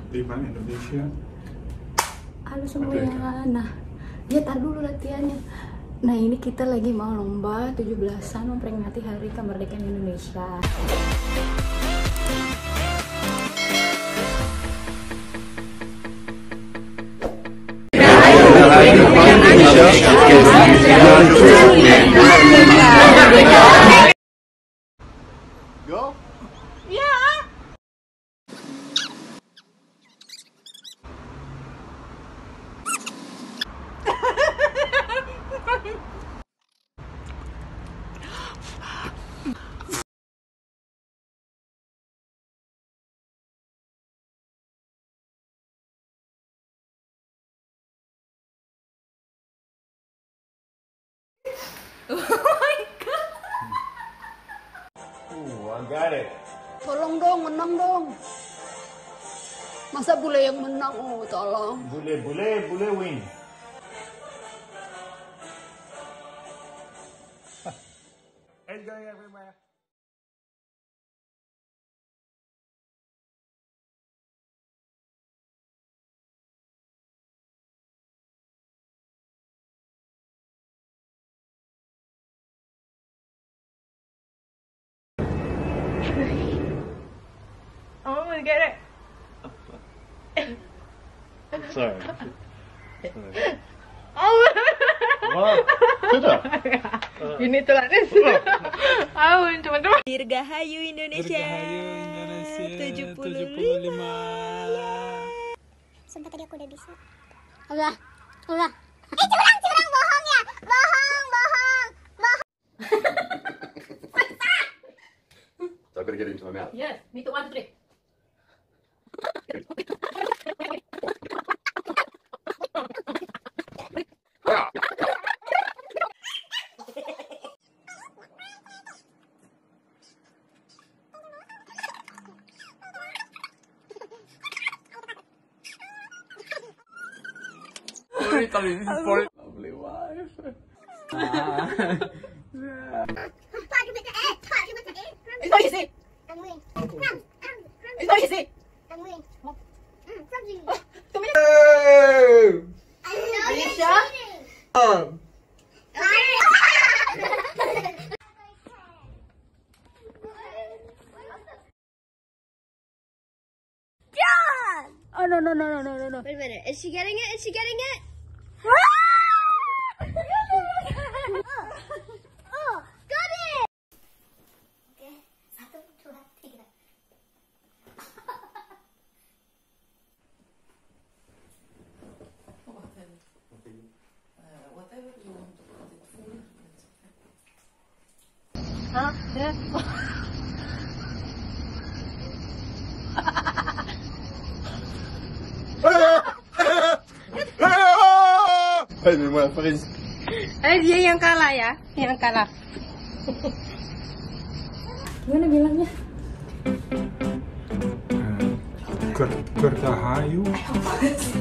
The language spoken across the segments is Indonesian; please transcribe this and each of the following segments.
5 Indonesia. Halo semuanya. Nah, ya tar dulu latihannya. Nah, ini kita lagi mau lomba 17-an memperingati Hari Kemerdekaan Indonesia. Go? Yeah. Oh my god. I got it. Tolong dong, menang dong. Masa bule yang menang? Oh, tolong. Bule win. It's going everywhere. I'm gonna get it. Sorry. Oh. What? Sudah? Ini tuh lah. Teman-teman. Dirgahayu Indonesia. 75. Sumpah tadi aku udah bisa. Udah. Curang bohong ya. Bohong. So I'm gonna get into my mouth. Yes, me too. 1, 2, 3. Lovely wife. It's not easy. It's not easy. Are you sure? Oh no. Wait a minute. Is she getting it? Oh, got it! Okay. 1, 2, 3. Whatever you want to put it full, it's okay. Huh? Yeah. Hey, mets-moi la farine. Dia yang kalah ya, yang kalah. Gimana bilangnya? Dirgahayu.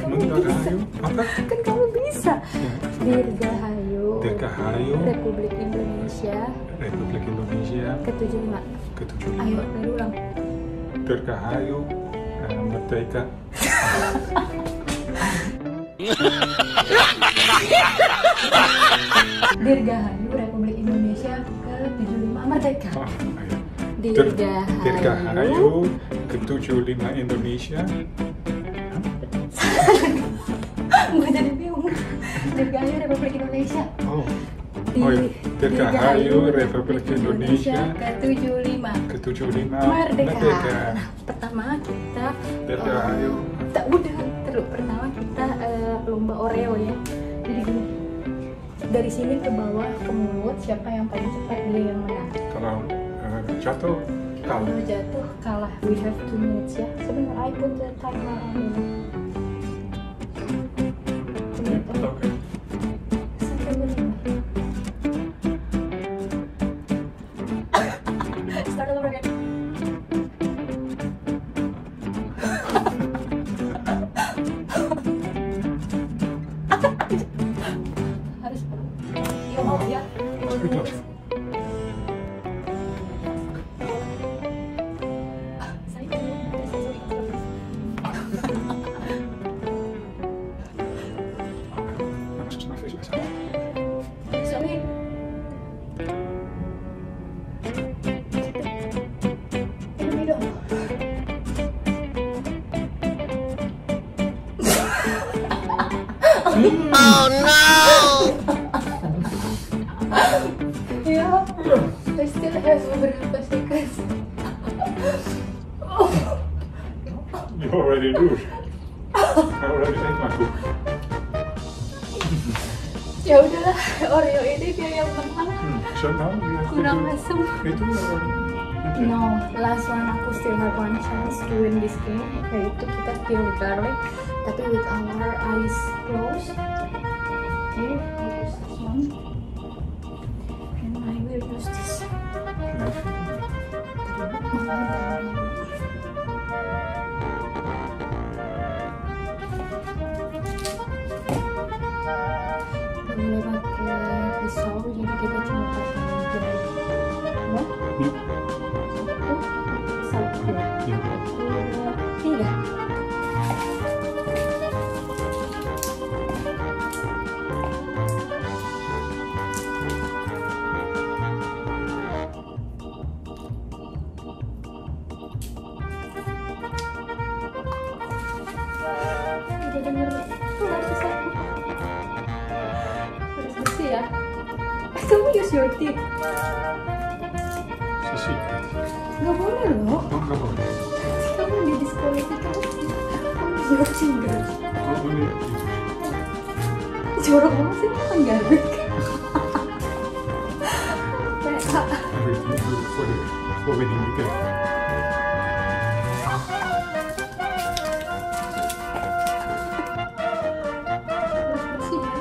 Dirgahayu. Apa? Kan kamu bisa. Dirgahayu. Dirgahayu. Republik Indonesia. Republik Indonesia. ke-75. ke-75. Ayo, dari ulang. Dirgahayu. Merdeka. Dirgahayu Republik Indonesia ke-75 merdeka. Oh, ayo. Dirgahayu ke-75 Indonesia. Gue jadi bingung. Dirgahayu Republik Indonesia. Oh ya. Dirgahayu Republik Indonesia ke-75 merdeka. Nah, pertama kita Dirgahayu. Pertama kita lomba Oreo ya. Jadi gini, dari sini ke bawah ke mulut, siapa yang paling cepat dia yang menang. Kalau jatuh kalah. Kalau jatuh kalah. We have 2 minutes ya. Sebentar, I put the timer on dulu. Oke. Sampai berapa? Start all over again. Harus ya. Speak up. Yeah, I still have beberapa seconds. You already lose. I already ate my food. Ya udahlah, Oreo ini dia yang menang. So now you have Kurang to asem. do it or okay. No, last one aku still have one chance to win this game. Yaitu kita kill with garlic, tapi with our eyes closed. Here, I use this one, and I will use this. Kita mulai pakai pisau, jadi kita cuma pakai jari. Ya? Satu, dua, tiga. Udah denger suara sapu. Harus bersih ya. Kamu use your teeth. It's a secret. Gak boleh loh. Oh, nggak boleh. Kamu didiskualifikasi. Kamu jauhin gak? Oh, boleh. Jorok banget sih kan garlic. Everything good for winning the game. Bersih ya.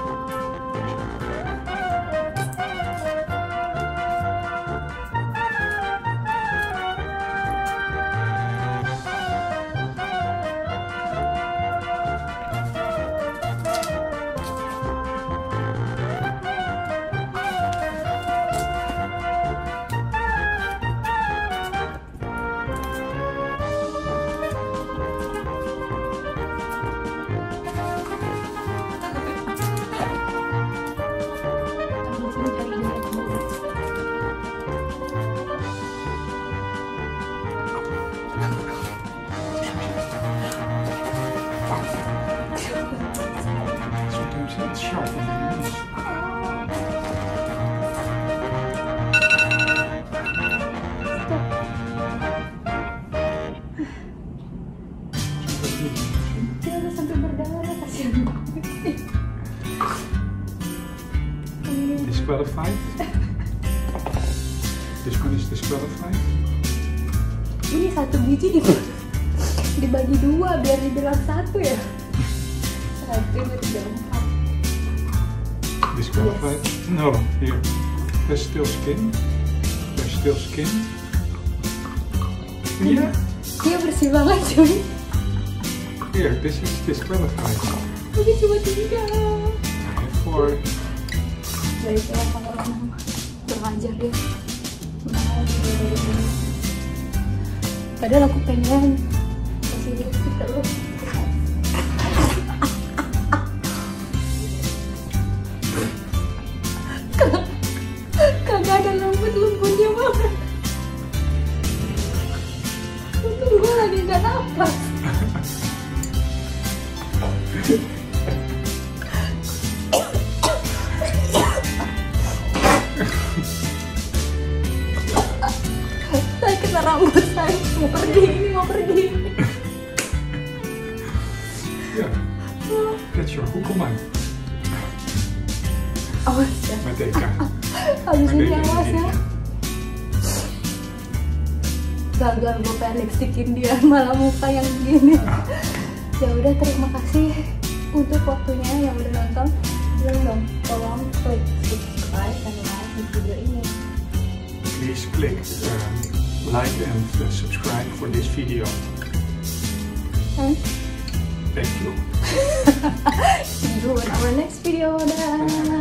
Sometimes it's sharp on the nose. Jangan sampai berdarah, kasihan banget. Disqualified. This one is disqualified. Ini satu biji dibagi dua biar dibilang satu ya. Satu, tiga, empat. Disqualified. No, here. There's still skin. There's still skin. Yeah. Dia bersih banget cuy. Here, this is disqualified. Ini cuma tiga. I have 4. Baiklah kalau menang terlanjur dia. Mau. Padahal aku pengen kasih dia kita loh. Kagak ada lembut-lembutnya banget. Untung gue lagi gak napas. Saya kena rambut saya mau pergi. Yeah. That's your hukuman. Awas ya. Merdeka. Habis ini Merdeka awas ya. Indonesia. Gagal gue pengen lipstickin dia malah muka yang begini. Ya udah, terima kasih untuk waktunya yang udah nonton. Jangan dong, tolong klik subscribe dan like di video ini. Please click like and subscribe for this video. And Thank you. see you in our next video. Dah.